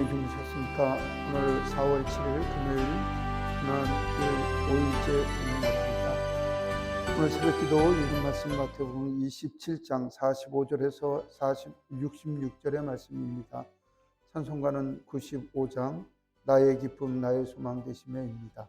주무셨습니까? 오늘 4월 7일 금요일 지난 5일째 되는 날입니다. 오늘 새벽기도 읽은 말씀 마태복음 27장 45절에서 66절의 말씀입니다. 찬송가는 95장 나의 기쁨 나의 소망 되시며입니다.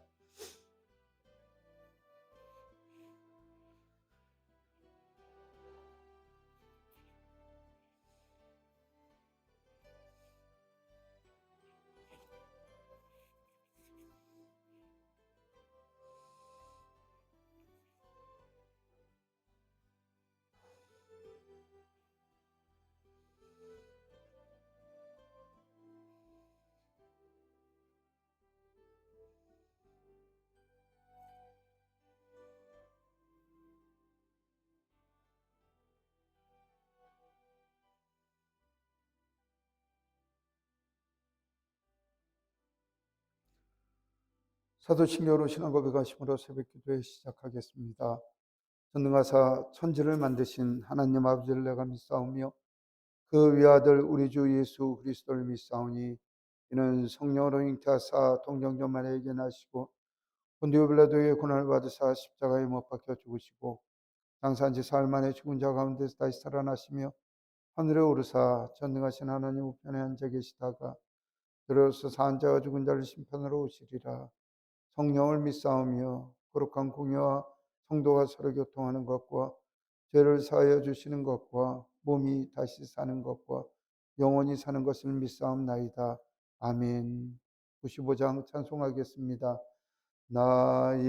사도신경으로 신앙 고백하심으로 새벽기도에 시작하겠습니다. 전능하사 천지를 만드신 하나님 아버지를 내가 믿사오며 그 위아들 우리 주 예수 그리스도를 믿사오니 이는 성령으로 잉태하사 동정녀 마리아에게 나시고 본디오 빌라도의 고난을 받으사 십자가에 못 박혀 죽으시고 장사한 지 사흘 만에 죽은 자 가운데서 다시 살아나시며 하늘에 오르사 전능하신 하나님 우편에 앉아 계시다가 들어서 산 자와 죽은 자를 심판하러 오시리라. 성령을 믿사오며 거룩한 공예와 성도가 서로 교통하는 것과 죄를 사하여 주시는 것과 몸이 다시 사는 것과 영원히 사는 것을 믿사옵나이다. 아멘. 95장 찬송하겠습니다. 나의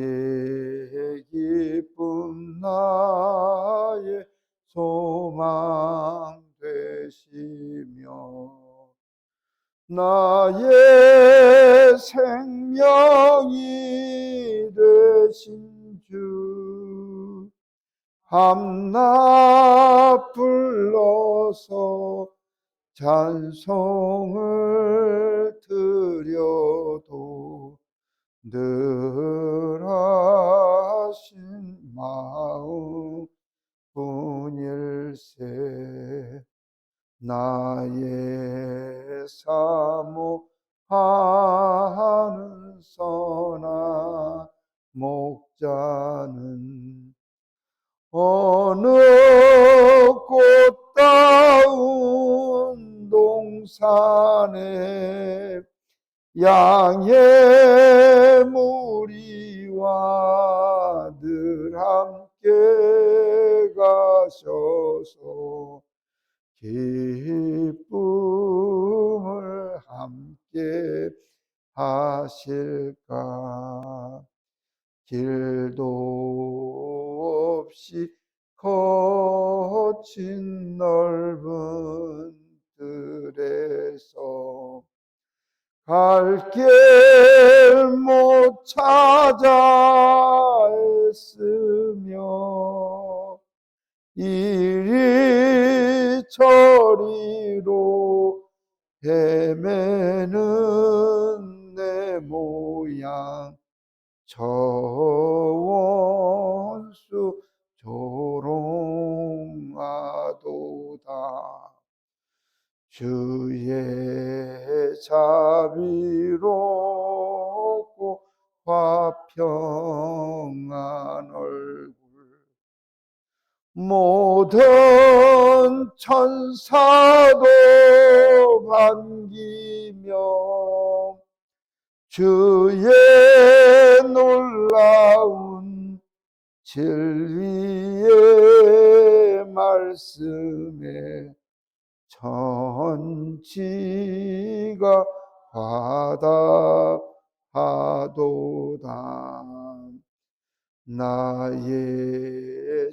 기쁨 나의 소망 되시며 나의 생명이 되신 주 밤낮 불러서 찬송을 드려도 늘 하신 마음 뿐일세. 나의 사모하는 선한 목자는 어느 꽃다운 동산에 양의 무리와 늘 함께 가셔서 기쁨을 함께 하실까. 길도 없이 거친 넓은 들에서 갈 길 못 찾아 애쓰며 이리 저리로 헤매는 내 모양 저 원수 조롱하도다. 주의 자비롭고 화평한 얼굴 모든 천사도 반기며 주의 놀라운 진리의 말씀에 천지가 화답하도다. 나의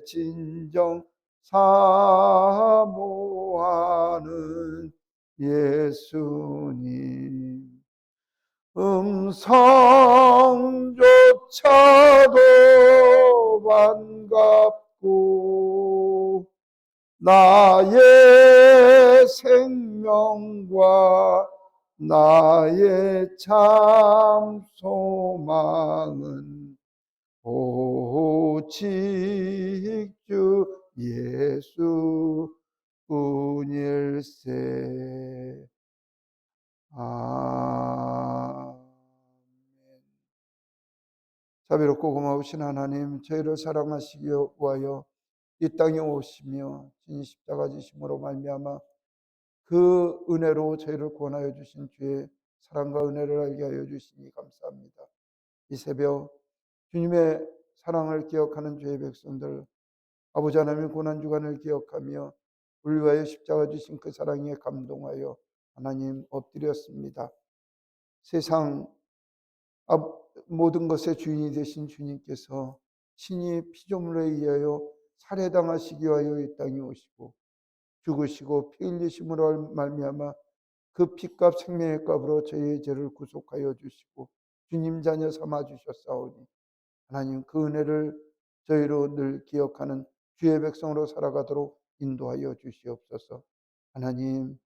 진정 사모하는 예수님 음성조차도 반갑고 나의 생명과 나의 참 소망은 오직 주 예수 뿐일세. 아멘. 자비롭고 고마우신 하나님, 저희를 사랑하시기 위하여 이 땅에 오시며 진 십자가 지심으로 말미암아 그 은혜로 저희를 구원하여 주신 주의 사랑과 은혜를 알게 하여 주시니 감사합니다. 이 새벽 주님의 사랑을 기억하는 주의 백성들, 아버지 하나님의 고난주간을 기억하며 우리 위하여 십자가 주신 그 사랑에 감동하여 하나님 엎드렸습니다. 세상 모든 것의 주인이 되신 주님께서 친히 피조물에 의하여 살해당하시기 위하여 이 땅에 오시고 죽으시고 피 흘리심으로 말미암아 그 피값 생명의 값으로 저희의 죄를 구속하여 주시고 주님 자녀 삼아 주셨사오니 하나님 그 은혜를 저희로 늘 기억하는 주의 백성으로 살아가도록 인도하여 주시옵소서. 하나님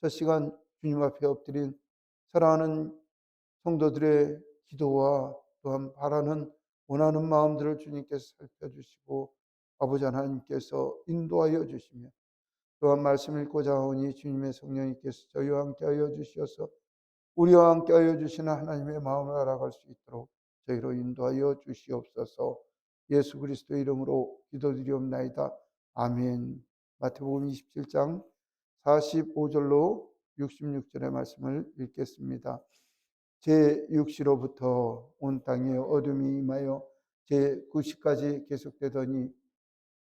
저 시간 주님 앞에 엎드린 사랑하는 성도들의 기도와 또한 바라는 원하는 마음들을 주님께서 살펴주시고 아버지 하나님께서 인도하여 주시며 또한 말씀 읽고자 하오니 주님의 성령님께서 저희와 함께하여 주셔서 우리와 함께하여 주시는 하나님의 마음을 알아갈 수 있도록 저희로 인도하여 주시옵소서. 예수 그리스도의 이름으로 기도드리옵나이다. 아멘. 마태복음 27장 45절로 66절의 말씀을 읽겠습니다. 제6시로부터 온 땅에 어둠이 임하여 제9시까지 계속되더니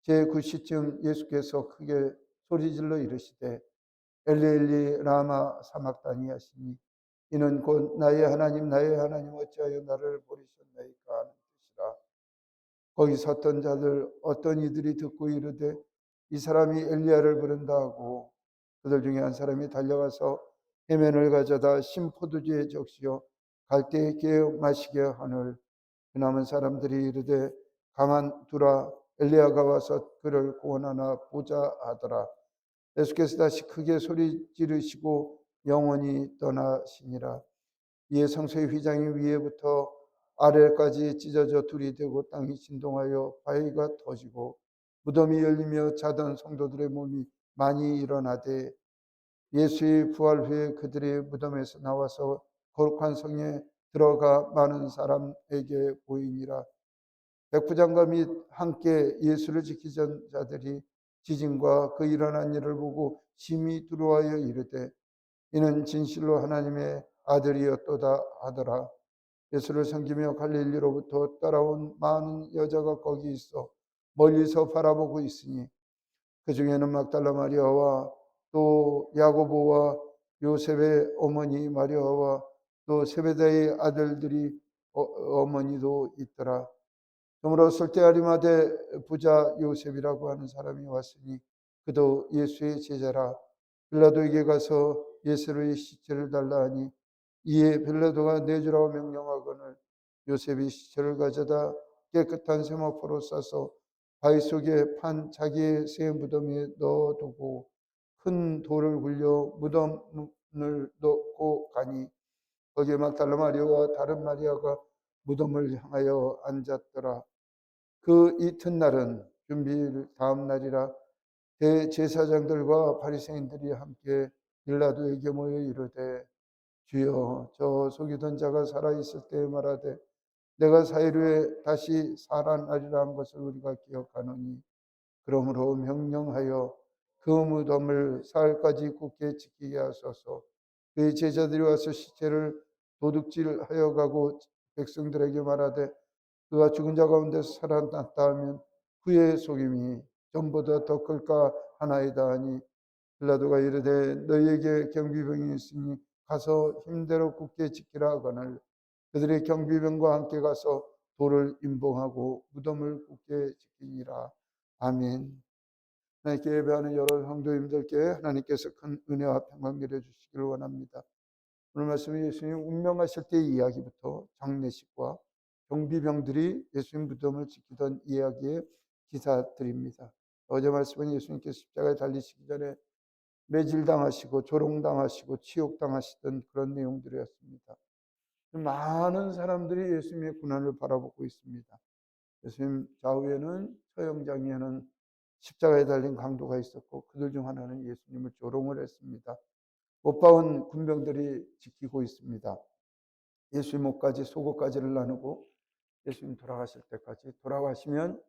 제9시쯤 예수께서 크게 소리질러 이르시되 엘리 엘리 라마 사막다니 하시니 이는 곧 나의 하나님 어찌하여 나를 버리셨나이까 하는 뜻이라. 거기 섰던 자들 어떤 이들이 듣고 이르되 이 사람이 엘리야를 부른다 하고 그들 중에 한 사람이 달려가서 해면을 가져다 신포도주에 적시어 갈대에 깨어 마시게 하늘. 그 남은 사람들이 이르되 가만두라 엘리야가 와서 그를 구원하나 보자 하더라. 예수께서 다시 크게 소리 지르시고 영원히 떠나시니라. 이에 성소의 휘장이 위에부터 아래까지 찢어져 둘이 되고 땅이 진동하여 바위가 터지고 무덤이 열리며 자던 성도들의 몸이 많이 일어나되 예수의 부활 후에 그들이 무덤에서 나와서 거룩한 성에 들어가 많은 사람에게 보이니라. 백부장과 및 함께 예수를 지키던 자들이 지진과 그 일어난 일을 보고 심히 두려워하여 이르되 이는 진실로 하나님의 아들이었도다 하더라. 예수를 섬기며 갈릴리로부터 따라온 많은 여자가 거기 있어 멀리서 바라보고 있으니 그 중에는 막달라 마리아와 또 야고보와 요셉의 어머니 마리아와 또 세베다의 아들들이 어머니도 있더라. 그러므로 술대 아리마대 부자 요셉이라고 하는 사람이 왔으니 그도 예수의 제자라. 빌라도에게 가서 예수의 시체를 달라 하니 이에 빌라도가 내주라고 명령하거늘 요셉이 시체를 가져다 깨끗한 세마포로 싸서 바위 속에 판 자기의 새 무덤에 넣어두고 큰 돌을 굴려 무덤을 넣고 가니 거기에 막달라 마리아와 다른 마리아가 무덤을 향하여 앉았더라. 그 이튿날은 준비일 다음 날이라. 대제사장들과 바리새인들이 함께 빌라도에게 모여 이르되 주여 저 속이던 자가 살아있을 때에 말하되 내가 사흘 후에 다시 살아나리라 한 것을 우리가 기억하노니 그러므로 명령하여 그 무덤을 사흘까지 굳게 지키게 하소서. 그의 제자들이 와서 시체를 도둑질하여 가고 백성들에게 말하되 그가 죽은 자 가운데서 살아났다 하면 그의 속임이 전보다 더 클까 하나이다 하니 빌라도가 이르되 너희에게 경비병이 있으니 가서 힘대로 굳게 지키라 하거늘 그들이 경비병과 함께 가서 돌을 임봉하고 무덤을 굳게 지키니라. 아멘. 하나님께 예배하는 여러 성도님들께 하나님께서 큰 은혜와 평강 내려주시기를 원합니다. 오늘 말씀은 예수님 운명하실 때의 이야기부터 장례식과 경비병들이 예수님 무덤을 지키던 이야기의 기사들입니다. 어제 말씀은 예수님께서 십자가에 달리시기 전에 매질당하시고 조롱당하시고 치욕당하시던 그런 내용들이었습니다. 많은 사람들이 예수님의 고난을 바라보고 있습니다. 예수님 좌우에는 처형장에는 십자가에 달린 강도가 있었고 그들 중 하나는 예수님을 조롱을 했습니다. 못 박은 군병들이 지키고 있습니다. 예수님 옷까지 속옷까지를 나누고 예수님 돌아가실 때까지, 돌아가시면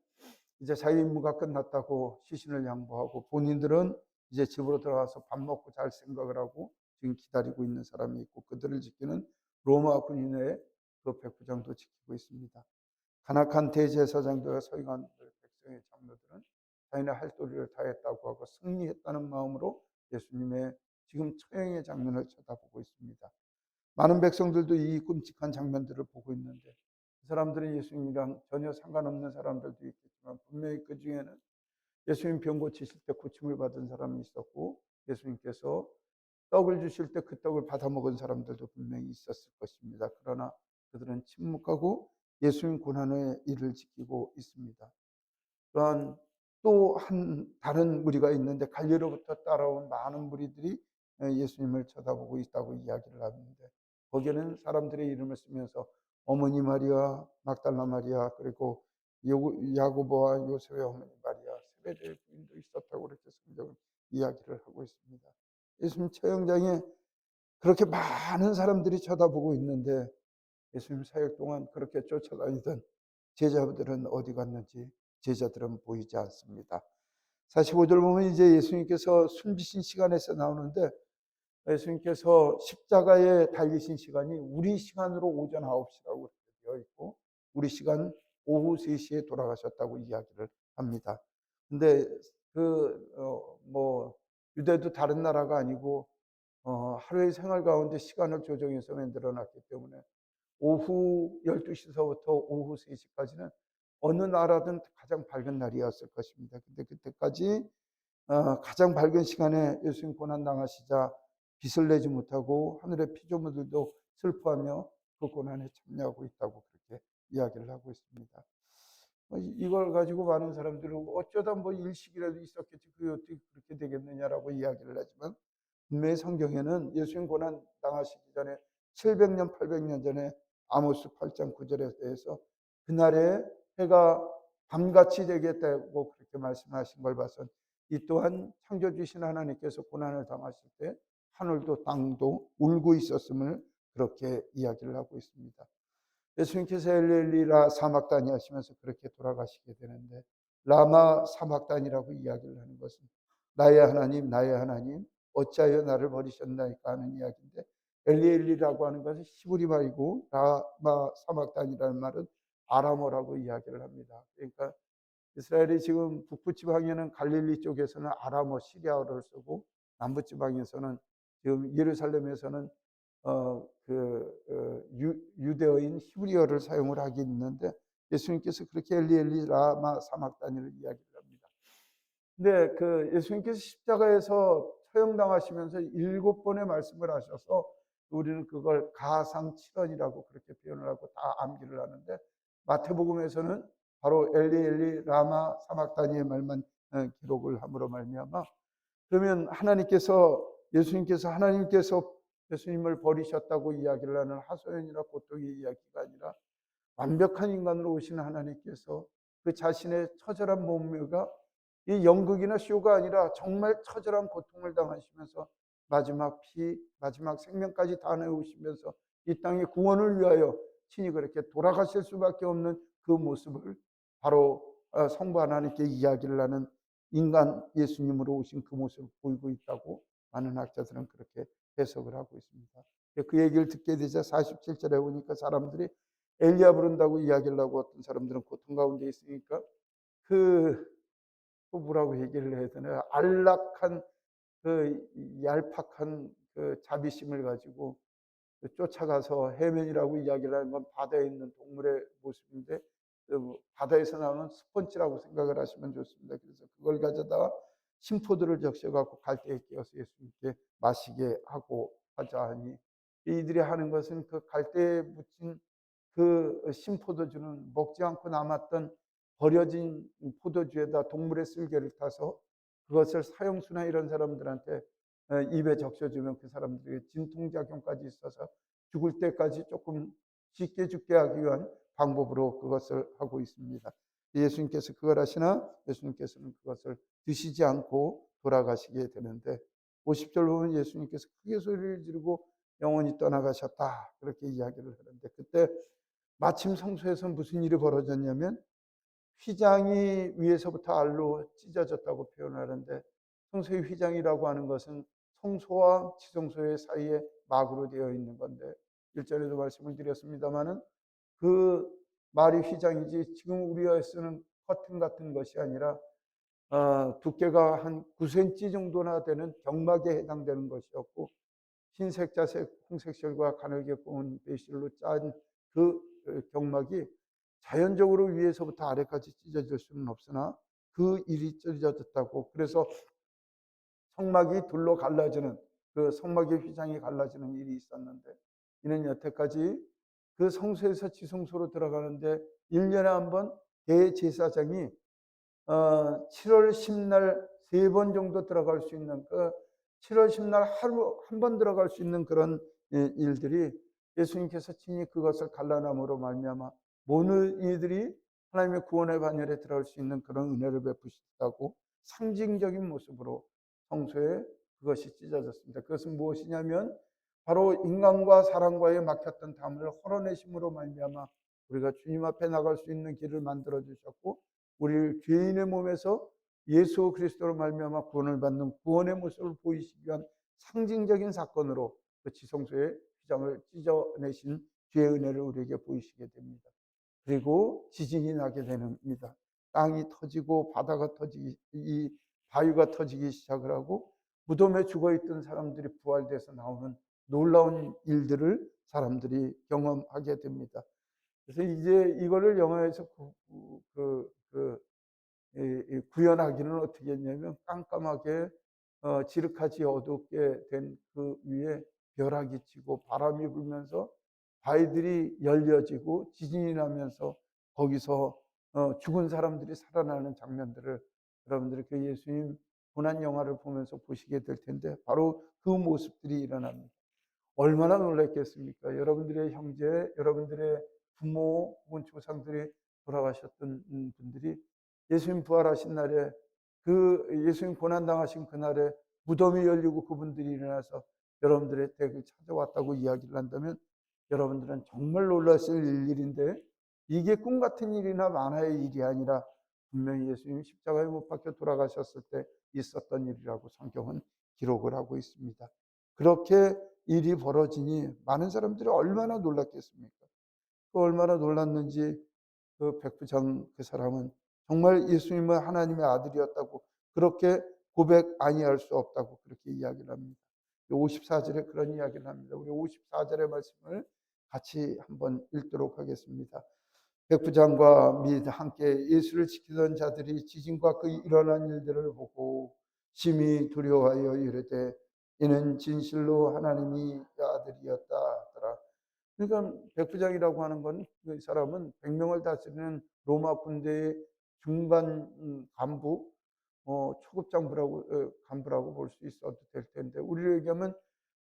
이제 자기 임무가 끝났다고 시신을 양보하고 본인들은 이제 집으로 들어가서 밥 먹고 잘 생각을 하고 지금 기다리고 있는 사람이 있고, 그들을 지키는 로마 군인의 그 백부장도 지키고 있습니다. 간악한 대제사장들과 서기관들, 백성의 장로들은 자기네 할 도리를 다했다고 하고 승리했다는 마음으로 예수님의 지금 처형의 장면을 쳐다보고 있습니다. 많은 백성들도 이 끔찍한 장면들을 보고 있는데, 그 사람들은 예수님이랑 전혀 상관없는 사람들도 있겠지만 분명히 그 중에는 예수님 병 고치실 때 고침을 받은 사람이 있었고, 예수님께서 떡을 주실 때 그 떡을 받아 먹은 사람들도 분명히 있었을 것입니다. 그러나 그들은 침묵하고 예수님 고난의 일을 지키고 있습니다. 또한 또 한 다른 무리가 있는데, 갈릴리로부터 따라온 많은 무리들이 예수님을 쳐다보고 있다고 이야기를 하는데, 거기에는 사람들의 이름을 쓰면서 어머니 마리아, 막달라 마리아, 그리고 야고보와 요셉의 어머니 마리아, 세베대의 부인도 있었다고 그렇게 성경은 이야기를 하고 있습니다. 예수님 처형장에 그렇게 많은 사람들이 쳐다보고 있는데, 예수님 사역 동안 그렇게 쫓아다니던 제자들은 어디 갔는지 제자들은 보이지 않습니다. 45절 보면 이제 예수님께서 숨지신 시간에서 나오는데, 예수님께서 십자가에 달리신 시간이 우리 시간으로 오전 9시라고 되어 있고 우리 시간 오후 3시에 돌아가셨다고 이야기를 합니다. 근데 유대도 다른 나라가 아니고 하루의 생활 가운데 시간을 조정해서 만들어 놨기 때문에 오후 12시서부터 오후 3시까지는 어느 나라든 가장 밝은 날이었을 것입니다. 근데 그때까지 가장 밝은 시간에 예수님 고난 당하시자 빛을 내지 못하고 하늘의 피조물들도 슬퍼하며 그 고난에 참여하고 있다고 그렇게 이야기를 하고 있습니다. 이걸 가지고 많은 사람들은 어쩌다 뭐 일식이라도 있었겠지 그게 어떻게 그렇게 되겠느냐라고 이야기를 하지만, 분명히 성경에는 예수님 고난 당하시기 전에 700년 800년 전에 아모스 8장 9절에 대해서 그날에 해가 밤같이 되겠다고 그렇게 말씀하신 걸 봐서, 이 또한 창조주신 하나님께서 고난을 당하실 때 하늘도 땅도 울고 있었음을 그렇게 이야기를 하고 있습니다. 예수님께서 엘리엘리 라 사막다니 하시면서 그렇게 돌아가시게 되는데, 라마 사막다니라고 이야기를 하는 것은 나의 하나님 나의 하나님 어찌하여 나를 버리셨나이까 하는 이야기인데, 엘리엘리라고 하는 것은 히브리 말이고 라마 사막다니라는 말은 아람어라고 이야기를 합니다. 그러니까 이스라엘이 지금 북부 지방에는 갈릴리 쪽에서는 아람어 시리아어를 쓰고, 남부 지방에서는 지금 예루살렘에서는 유대어인 히브리어를 사용을 하기 있는데, 예수님께서 그렇게 엘리 라마 사막다니를 이야기를 합니다. 근데 그 예수님께서 십자가에서 처형당하시면서 7번의 말씀을 하셔서 우리는 그걸 가상칠언이라고 그렇게 표현을 하고 다 암기를 하는데, 마태복음에서는 바로 엘리 라마 사막다니의 말만 기록을 함으로 말미암아, 그러면 하나님께서 예수님을 버리셨다고 이야기를 하는 하소연이나 고통의 이야기가 아니라, 완벽한 인간으로 오신 하나님께서 그 자신의 처절한 몸매가 이 연극이나 쇼가 아니라 정말 처절한 고통을 당하시면서 마지막 생명까지 다 내오시면서 이 땅의 구원을 위하여 친히 그렇게 돌아가실 수밖에 없는 그 모습을 바로 성부 하나님께 이야기를 하는 인간 예수님으로 오신 그 모습을 보이고 있다고 많은 학자들은 그렇게 해석을 하고 있습니다. 그 얘기를 듣게 되자 47절에 오니까 사람들이 엘리야 부른다고 이야기를 하고, 어떤 사람들은 고통 가운데 있으니까 뭐라고 얘기를 해야 되나, 안락한 얄팍한 자비심을 가지고 쫓아가서, 해면이라고 이야기를 하는 건 바다에 있는 동물의 모습인데 바다에서 나오는 스펀지라고 생각을 하시면 좋습니다. 그래서 그걸 가져다가 심포도를 적셔갖고 갈대에 끼워서 예수님께 마시게 하고 하자 하니, 이들이 하는 것은 그 갈대에 묻힌 그 심포도주는 먹지 않고 남았던 버려진 포도주에다 동물의 쓸개를 타서 그것을 사형수나 이런 사람들한테 입에 적셔주면 그 사람들에게 진통작용까지 있어서 죽을 때까지 조금 쉽게 죽게 하기 위한 방법으로 그것을 하고 있습니다. 예수님께서 그걸 하시나 예수님께서는 그것을 드시지 않고 돌아가시게 되는데, 50절 보면 예수님께서 크게 소리를 지르고 영원히 떠나가셨다. 그렇게 이야기를 하는데 그때 마침 성소에서 무슨 일이 벌어졌냐면 휘장이 위에서부터 아래로 찢어졌다고 표현하는데 성소의 휘장이라고 하는 것은 성소와 지성소의 사이에 막으로 되어 있는 건데 1절에도 말씀을 드렸습니다마는 그 말이 휘장이지 지금 우리가 쓰는 커튼 같은 것이 아니라 두께가 한 9cm 정도나 되는 경막에 해당되는 것이었고 흰색, 자색, 홍색 실과 가늘게 꼬은 배실로 짠 그 경막이 자연적으로 위에서부터 아래까지 찢어질 수는 없으나 그 일이 찢어졌다고. 그래서 성막이 둘로 갈라지는 그 성막의 휘장이 갈라지는 일이 있었는데 이는 여태까지 그 성소에서 지성소로 들어가는데 1년에 한 번 대제사장이 7월 10날 3번 정도 들어갈 수 있는 그 7월 10날 하루 한 번 들어갈 수 있는 그런 일들이 예수님께서 친히 그것을 갈라남으로 말미암아 모든 이들이 하나님의 구원의 반열에 들어갈 수 있는 그런 은혜를 베푸셨다고 상징적인 모습으로 성소에 그것이 찢어졌습니다. 그것은 무엇이냐면 바로 인간과 사람과의 막혔던 담을 헐어내심으로 말미암아 우리가 주님 앞에 나갈 수 있는 길을 만들어 주셨고 우리를 죄인의 몸에서 예수 그리스도로 말미암아 구원을 받는 구원의 모습을 보이시기 위한 상징적인 사건으로 그 지성소의 휘장을 찢어내신 죄의 은혜를 우리에게 보이시게 됩니다. 그리고 지진이 나게 됩니다. 땅이 터지고 바다가 터지기, 이 바위가 터지기 시작을 하고 무덤에 죽어있던 사람들이 부활돼서 나오는 놀라운 일들을 사람들이 경험하게 됩니다. 그래서 이제 이거를 영화에서 구현하기는 어떻게 했냐면 깜깜하게 지륵하지 어둡게 된 그 위에 벼락이 치고 바람이 불면서 바위들이 열려지고 지진이 나면서 거기서 죽은 사람들이 살아나는 장면들을 여러분들이 그 예수님 고난 영화를 보면서 보시게 될 텐데 바로 그 모습들이 일어납니다. 얼마나 놀랐겠습니까? 여러분들의 형제, 여러분들의 부모 혹은 조상들이 돌아가셨던 분들이 예수님 부활하신 날에 그 예수님 고난당하신 그날에 무덤이 열리고 그분들이 일어나서 여러분들의 댁을 찾아왔다고 이야기를 한다면 여러분들은 정말 놀랐을 일인데 이게 꿈 같은 일이나 만화의 일이 아니라 분명히 예수님 십자가에 못 박혀 돌아가셨을 때 있었던 일이라고 성경은 기록을 하고 있습니다. 그렇게 일이 벌어지니 많은 사람들이 얼마나 놀랐겠습니까? 그 얼마나 놀랐는지 그 백부장 그 사람은 정말 예수님은 하나님의 아들이었다고 그렇게 고백 아니할 수 없다고 그렇게 이야기를 합니다. 54절에 그런 이야기를 합니다. 우리 54절의 말씀을 같이 한번 읽도록 하겠습니다. 백부장과 및 함께 예수를 지키던 자들이 지진과 그 일어난 일들을 보고 심히 두려워하여 이르되 이는 진실로 하나님이 아들이었다 하더라. 그러니까 백부장이라고 하는 건 그 사람은 100명을 다스리는 로마 군대의 중간 간부, 초급 간부라고 볼 수 있어도 될 텐데 우리로 얘기하면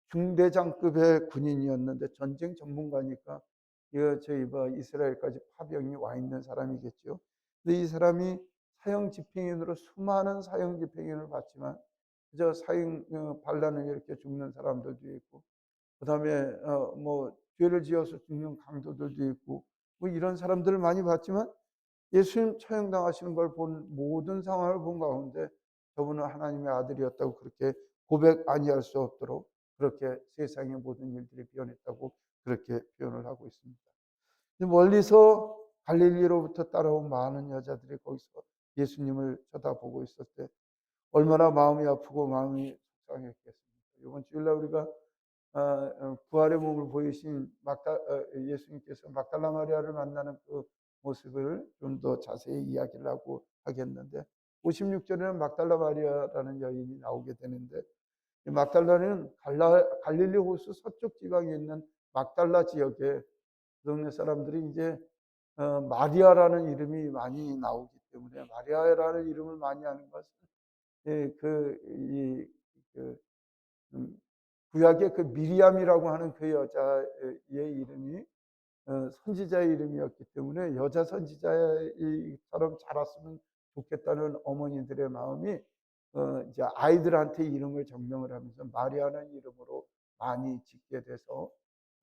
중대장급의 군인이었는데 전쟁 전문가니까 이거 저희 이스라엘까지 파병이 와 있는 사람이겠죠. 근데 이 사람이 사형 집행인으로 수많은 사형 집행인을 받지만 그저 사형 반란을 이렇게 죽는 사람들도 있고 그다음에 뭐 죄를 지어서 죽는 강도들도 있고 뭐 이런 사람들을 많이 봤지만 예수님 처형당하시는 걸 본 모든 상황을 본 가운데 저분은 하나님의 아들이었다고 그렇게 고백 아니할 수 없도록 그렇게 세상의 모든 일들이 변했다고 그렇게 표현을 하고 있습니다. 멀리서 갈릴리로부터 따라온 많은 여자들이 거기서 예수님을 쳐다보고 있을 때 얼마나 마음이 아프고 마음이 속상했겠습니까? 이번 주일날 우리가 부활의 몸을 보이신 예수님께서 막달라 마리아를 만나는 그 모습을 좀 더 자세히 이야기를 하고 하겠는데 56절에는 막달라 마리아라는 여인이 나오게 되는데 이 막달라는 갈릴리 호수 서쪽 지방에 있는 막달라 지역에 그 동네 사람들이 이제 마리아라는 이름이 많이 나오기 때문에 마리아라는 이름을 많이 하는 것은 예, 그 음, 구약의 그 미리암이라고 하는 그 여자의 이름이 선지자의 이름이었기 때문에 여자 선지자처럼 자랐으면 좋겠다는 어머니들의 마음이 이제 아이들한테 이름을 정명을 하면서 마리아라는 이름으로 많이 짓게 돼서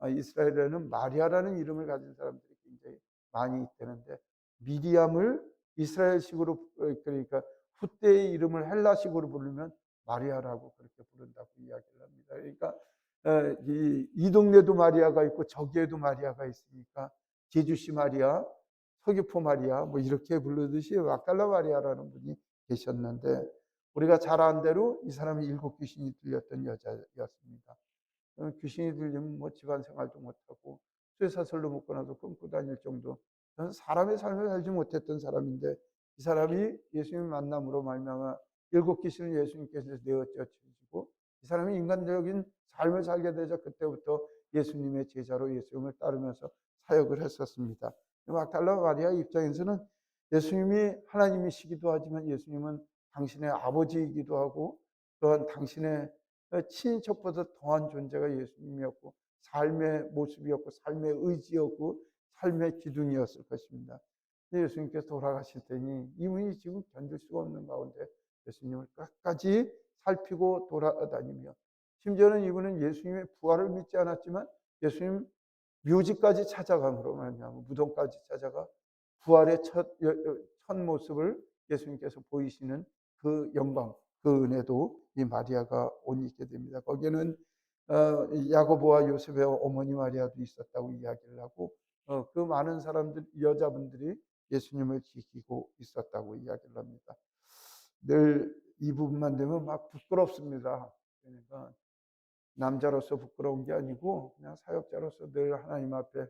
이스라엘에는 마리아라는 이름을 가진 사람들이 굉장히 많이 있다는데 미리암을 이스라엘식으로 그러니까 후대의 이름을 헬라식으로 부르면 마리아라고 그렇게 부른다고 이야기를 합니다. 그러니까 이 동네도 마리아가 있고 저기에도 마리아가 있으니까 제주시 마리아, 서귀포 마리아 뭐 이렇게 부르듯이 막달라 마리아라는 분이 계셨는데 우리가 잘 아는 대로 이 사람이 7귀신이 들렸던 여자였습니다. 귀신이 들리면 뭐 집안 생활도 못하고 쇠사슬로 묶어놔도 끊고 다닐 정도 사람의 삶을 살지 못했던 사람인데 이 사람이 예수님 만남으로 말미암아 7귀신을 예수님께서 내어쫓으시고 이 사람이 인간적인 삶을 살게 되자 그때부터 예수님의 제자로 예수님을 따르면서 사역을 했었습니다. 막달라 마리아 입장에서는 예수님이 하나님이시기도 하지만 예수님은 당신의 아버지이기도 하고 또한 당신의 친인척보다 더한 존재가 예수님이었고 삶의 모습이었고 삶의 의지였고 삶의 기둥이었을 것입니다. 예수님께서 돌아가실 때니 이분이 지금 견딜 수가 없는 가운데 예수님을 끝까지 살피고 돌아다니며 심지어는 이분은 예수님의 부활을 믿지 않았지만 예수님 묘지까지 찾아감으로 말미암아 무덤까지 찾아가 부활의 첫 모습을 예수님께서 보이시는 그 영광, 그 은혜도 이 마리아가 옷 입게 됩니다. 거기에는 야고보와 요셉의 어머니 마리아도 있었다고 이야기를 하고 그 많은 사람들 여자분들이 예수님을 지키고 있었다고 이야기를 합니다. 늘 이 부분만 되면 막 부끄럽습니다. 그러니까 남자로서 부끄러운 게 아니고 그냥 사역자로서 늘 하나님 앞에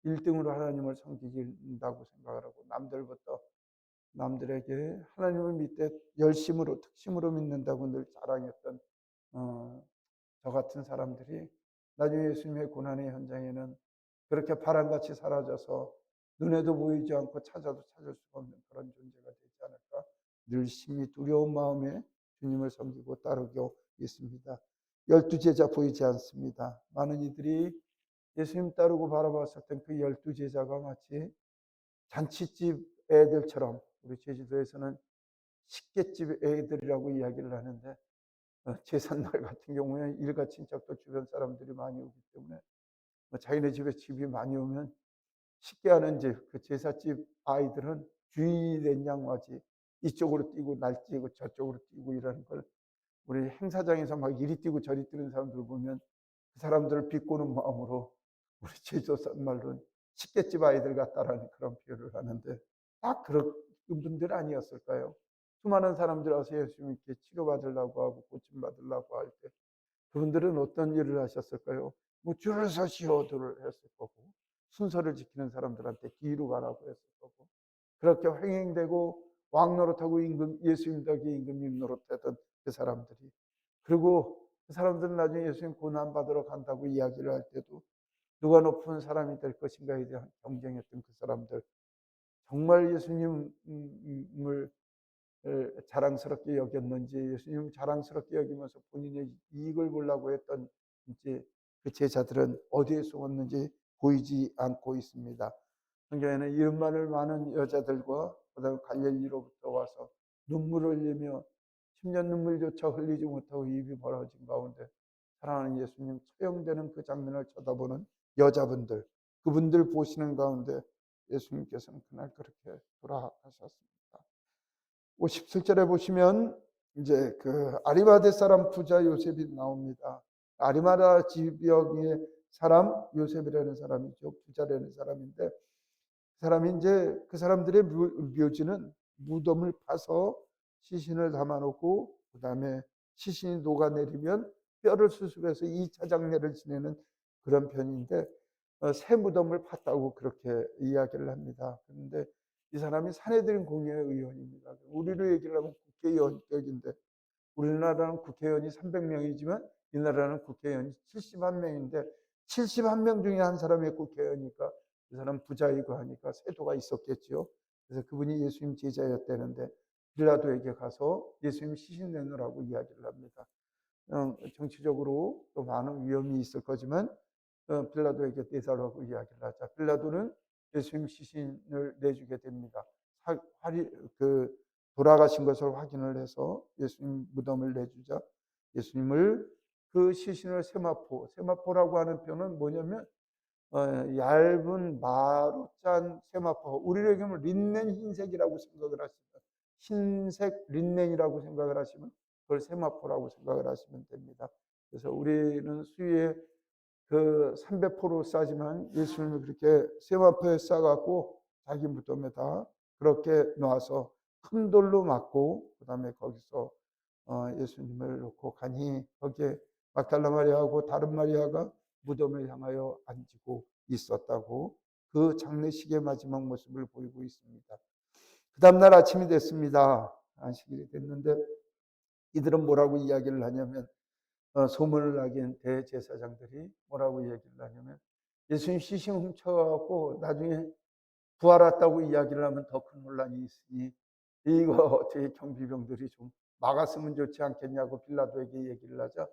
1등으로 하나님을 섬긴다고 생각을 하고 남들에게 하나님을 믿되 열심으로 특심으로 믿는다고 늘 자랑했던 저 같은 사람들이 나중에 예수님의 고난의 현장에는 그렇게 바람같이 사라져서 눈에도 보이지 않고 찾아도 찾을 수가 없는 그런 존재가 되지 않을까 늘 심히 두려운 마음에 주님을 섬기고 따르고 있습니다. 12제자 보이지 않습니다. 많은 이들이 예수님 따르고 바라봤을 땐 그 12제자가 마치 잔치집 애들처럼 우리 제주도에서는 식객집 애들이라고 이야기를 하는데 제삿날 같은 경우에 일가 친척도 주변 사람들이 많이 오기 때문에 자기네 집에 집이 많이 오면 식계하는 집, 그 제사집 아이들은 주인이 양화지 이쪽으로 뛰고 날뛰고 저쪽으로 뛰고 이러는 걸 우리 행사장에서 막 이리 뛰고 저리 뛰는 사람들 보면 그 사람들을 비꼬는 마음으로 우리 제주도 말로는 식객집 아이들 같다라는 그런 표현을 하는데 딱 그런 분들 아니었을까요? 수많은 사람들 와서 예수님께 치료받으려고 하고 고침받으려고 할 때 그분들은 어떤 일을 하셨을까요? 뭐 줄을 서시오들을 했을 거고 순서를 지키는 사람들한테 뒤로 가라고 했을 거고 그렇게 횡행되고 왕 노릇하고 예수님 덕에 임금님 노릇하던 그 사람들이 그리고 그 사람들은 나중에 예수님 고난 받으러 간다고 이야기를 할 때도 누가 높은 사람이 될 것인가에 대한 경쟁했던 그 사람들 정말 예수님을 자랑스럽게 여겼는지 예수님 자랑스럽게 여기면서 본인의 이익을 보려고 했던 이제 그 제자들은 어디에 숨었는지 보이지 않고 있습니다. 성경에는 이름만을 많은 여자들과 그다음에 갈릴리로부터 와서 눈물을 흘리며 10년 눈물조차 흘리지 못하고 입이 벌어진 가운데 사랑하는 예수님 처형되는 그 장면을 쳐다보는 여자분들 그분들 보시는 가운데 예수님께서는 그날 그렇게 돌아가셨습니다. 57절에 보시면 이제 그 아리마대 사람 부자 요셉이 나옵니다. 아리마다 지역의 사람 요셉이라는 사람이죠. 부자라는 사람인데 그 사람이 이제 그 사람들의 묘지는 무덤을 파서 시신을 담아놓고 그 다음에 시신이 녹아내리면 뼈를 수습해서 2차 장례를 지내는 그런 편인데 새 무덤을 팠다고 그렇게 이야기를 합니다. 그런데 이 사람이 사내들인 공회의 의원입니다. 우리로 얘기를 하면 국회의원격인데 우리나라는 국회의원이 300명이지만 이 나라는 국회의원이 71명인데 71명 중에 한 사람의 국회의원이니까 그 사람 부자이고 하니까 세도가 있었겠죠. 그래서 그분이 예수님 제자였다는데 빌라도에게 가서 예수님 시신 내놓으라고 이야기를 합니다. 정치적으로 또 많은 위험이 있을 거지만 빌라도에게 내달라고 이야기를 하자. 빌라도는 예수님 시신을 내주게 됩니다. 그 돌아가신 것을 확인을 해서 예수님 무덤을 내주자 예수님을 그 시신을 세마포라고 하는 표현은 뭐냐면 얇은 마로 짠 세마포, 우리로 얘기하면 린넨 흰색이라고 생각을 하시면, 흰색 린넨이라고 생각을 하시면 그걸 세마포라고 생각을 하시면 됩니다. 그래서 우리는 수위에 그 300포로 싸지만 예수님을 그렇게 세마포에 싸갖고 자기 무덤에다 그렇게 놔서 큰 돌로 맞고 그다음에 거기서 예수님을 놓고 가니 거기에 막달라 마리아하고 다른 마리아가 무덤을 향하여 앉고 있었다고 그 장례식의 마지막 모습을 보이고 있습니다. 그 다음날 아침이 됐습니다. 안식일이 됐는데 이들은 뭐라고 이야기를 하냐면 소문을 나긴 대제사장들이 뭐라고 얘기를 하냐면 예수님 시신 훔쳐갖고 나중에 부활했다고 이야기를 하면 더 큰 혼란이 있으니 이거 어떻게 경비병들이 좀 막았으면 좋지 않겠냐고 빌라도에게 얘기를 하자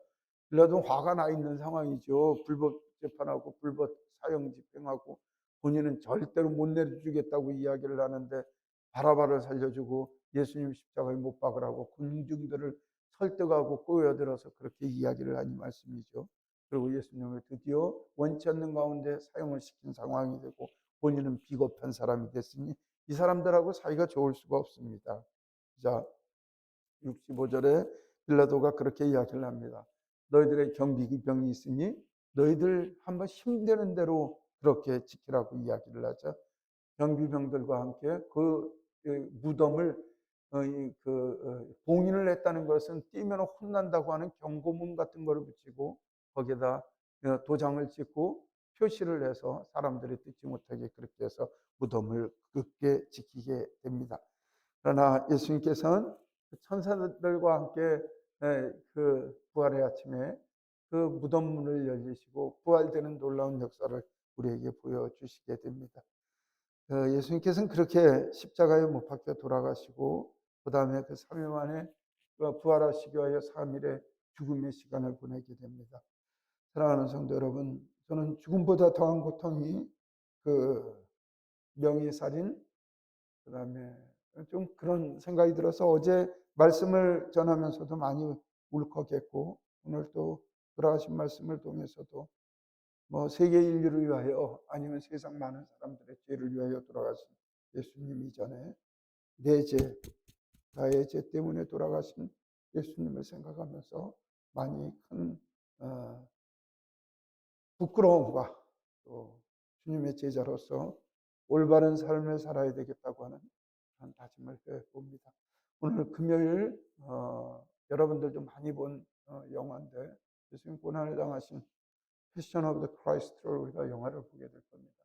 빌라도 화가 나 있는 상황이죠. 불법 재판하고 불법 사형 집행하고 본인은 절대로 못 내려주겠다고 이야기를 하는데 바라바를 살려주고 예수님 십자가에 못 박으라고 군중들을 설득하고 꼬여들어서 그렇게 이야기를 하니 말씀이죠. 그리고 예수님을 드디어 원치 않는 가운데 사형을 시킨 상황이 되고 본인은 비겁한 사람이 됐으니 이 사람들하고 사이가 좋을 수가 없습니다. 자, 65절에 빌라도가 그렇게 이야기를 합니다. 너희들의 경비병이 있으니 너희들 한번 힘되는 대로 그렇게 지키라고 이야기를 하자. 경비병들과 함께 그 무덤을 봉인을 했다는 것은 뛰면 혼난다고 하는 경고문 같은 거를 붙이고 거기에다 도장을 찍고 표시를 해서 사람들이 듣지 못하게 그렇게 해서 무덤을 굳게 지키게 됩니다. 그러나 예수님께서는 천사들과 함께 그 부활의 아침에 그 무덤 문을 열리시고 부활되는 놀라운 역사를 우리에게 보여주시게 됩니다. 예수님께서는 그렇게 십자가에 못 박혀 돌아가시고 그 다음에 그 3일 만에 부활하시기 위하여 3일의 죽음의 시간을 보내게 됩니다. 사랑하는 성도 여러분, 저는 죽음보다 더한 고통이 그 명예살인 그 다음에 좀 그런 생각이 들어서 어제 말씀을 전하면서도 많이 울컥했고 오늘 또 돌아가신 말씀을 통해서도 뭐 세계 인류를 위하여 아니면 세상 많은 사람들의 죄를 위하여 돌아가신 예수님 이전에 내 죄, 나의 죄 때문에 돌아가신 예수님을 생각하면서 많이 큰 부끄러움과 또 주님의 제자로서 올바른 삶을 살아야 되겠다고 하는 그런 다짐을 해봅니다. 오늘 금요일 여러분들도 많이 본 영화인데 예수님 고난을 당하신 패션 오브 더 크라이스트를 우리가 영화를 보게 될 겁니다.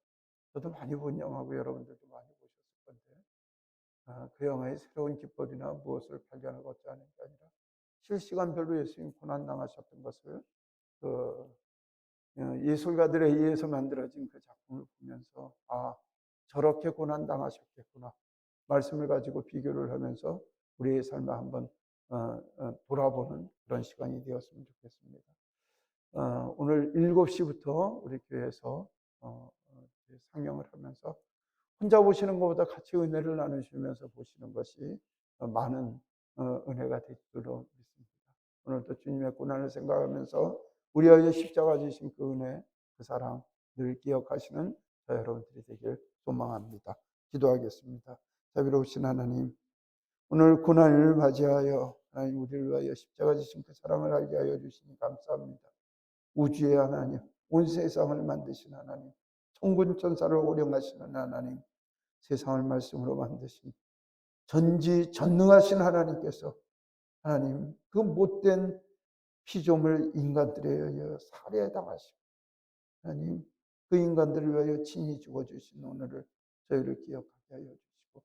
저도 많이 본 영화고 여러분들도 많이 보셨을 건데 그 영화의 새로운 기법이나 무엇을 발견하고자 하는 게 아니라 실시간별로 예수님 고난 당하셨던 것을 그 예술가들에 의해서 만들어진 그 작품을 보면서 저렇게 고난 당하셨겠구나 말씀을 가지고 비교를 하면서 우리의 삶을 한번 돌아보는 그런 시간이 되었으면 좋겠습니다. 오늘 7시부터 우리 교회에서 상영을 하면서 혼자 보시는 것보다 같이 은혜를 나누시면서 보시는 것이 많은 은혜가 될 줄로 믿습니다. 오늘도 주님의 고난을 생각하면서 우리에게 십자가 지신 그 은혜, 그 사랑 늘 기억하시는 저 여러분들이 되길 소망합니다. 기도하겠습니다. 자비로우신 하나님, 오늘 고난을 맞이하여 하나님 우리를 위하여 십자가 지신 그 사랑을 알게 하여 주시니 감사합니다. 우주의 하나님, 온 세상을 만드신 하나님, 천군 천사를 호령하시는 하나님, 세상을 말씀으로 만드신 전지전능하신 하나님께서 하나님 그 못된 피조물 인간들에 의하여 살해당하시고 하나님 그 인간들을 위하여 친히 죽어주신 오늘을 저희를 기억하게 하여 주시고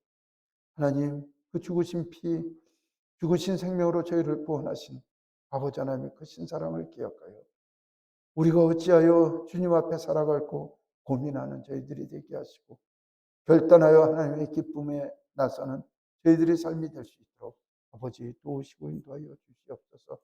하나님 그 죽으신 피 죽으신 생명으로 저희를 구원하신 아버지 하나님의 크신 사랑을 기억하여 우리가 어찌하여 주님 앞에 살아갈고 고민하는 저희들이 되게 하시고 결단하여 하나님의 기쁨에 나서는 저희들의 삶이 될 수 있도록 아버지 도우시고 인도하여 주시옵소서.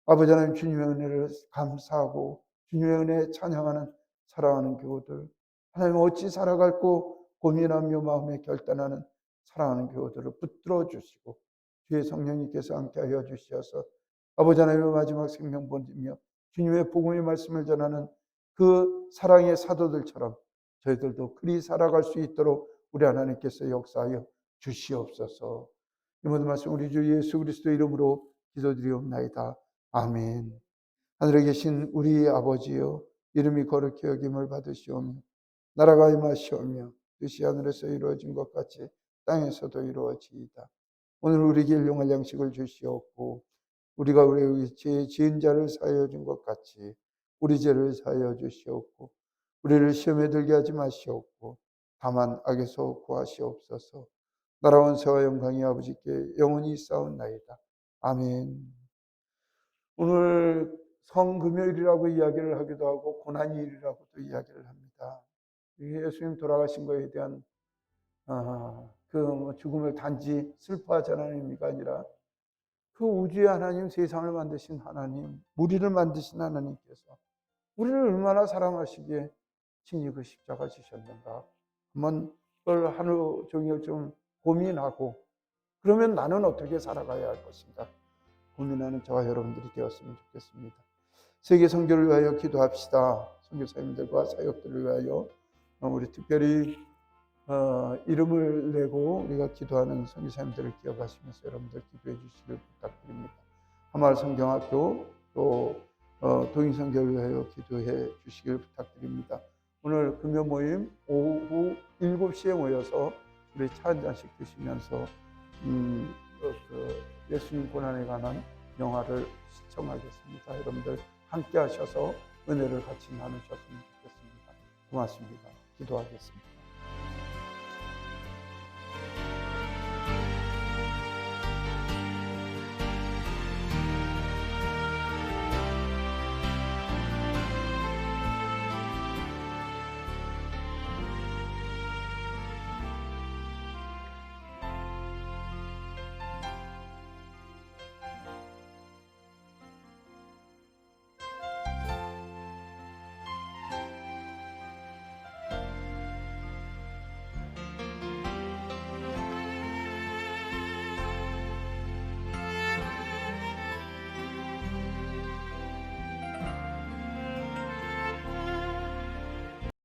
아버지 하나님 주님의 은혜를 감사하고 주님의 은혜에 찬양하는 사랑하는 교우들 하나님 어찌 살아갈고 고민하며 마음에 결단하는 사랑하는 교우들을 붙들어 주시고 주의 성령님께서 함께하여 주시어서 아버지 하나님의 마지막 생명 보내며 주님의 복음의 말씀을 전하는 그 사랑의 사도들처럼 저희들도 그리 살아갈 수 있도록 우리 하나님께서 역사하여 주시옵소서. 이 모든 말씀 우리 주 예수 그리스도 이름으로 기도드리옵나이다. 아멘. 하늘에 계신 우리 아버지여, 이름이 거룩히 여김을 받으시오며 나라가 임하시오며 뜻이 하늘에서 이루어진 것 같이 땅에서도 이루어지이다. 오늘 우리에게 일용할 양식을 주시옵고 우리가 우리의 죄 지은 자를 사하여 준 것 같이 우리 죄를 사하여 주시옵고 우리를 시험에 들게 하지 마시옵고 다만 악에서 구하시옵소서. 나라와 원세와 영광이 아버지께 영원히 있사옵나이다. 아멘. 오늘 성금요일이라고 이야기를 하기도 하고 고난일이라고도 이야기를 합니다. 예수님 돌아가신 것에 대한 그 죽음을 단지 슬퍼하자는 의미가 아니라 그 우주의 하나님, 세상을 만드신 하나님, 우리를 만드신 하나님께서 우리를 얼마나 사랑하시기에 친히 그 십자가 지셨는가. 한번 그걸 하루 종일 좀 고민하고 그러면 나는 어떻게 살아가야 할 것인가 고민하는 저와 여러분들이 되었으면 좋겠습니다. 세계 선교를 위하여 기도합시다. 선교사님들과 사역들을 위하여 우리 특별히 이름을 내고 우리가 기도하는 선교사님들을 기억하시면서 여러분들 기도해 주시길 부탁드립니다. 하마을 성경학교 또 도인선교를 위하여 기도해 주시길 부탁드립니다. 오늘 금요 모임 오후 7시에 모여서 우리 차 한 잔씩 드시면서 예수님 고난에 관한 영화를 시청하겠습니다. 여러분들 함께 하셔서 은혜를 같이 나누셨으면 좋겠습니다. 고맙습니다. 기도하겠습니다.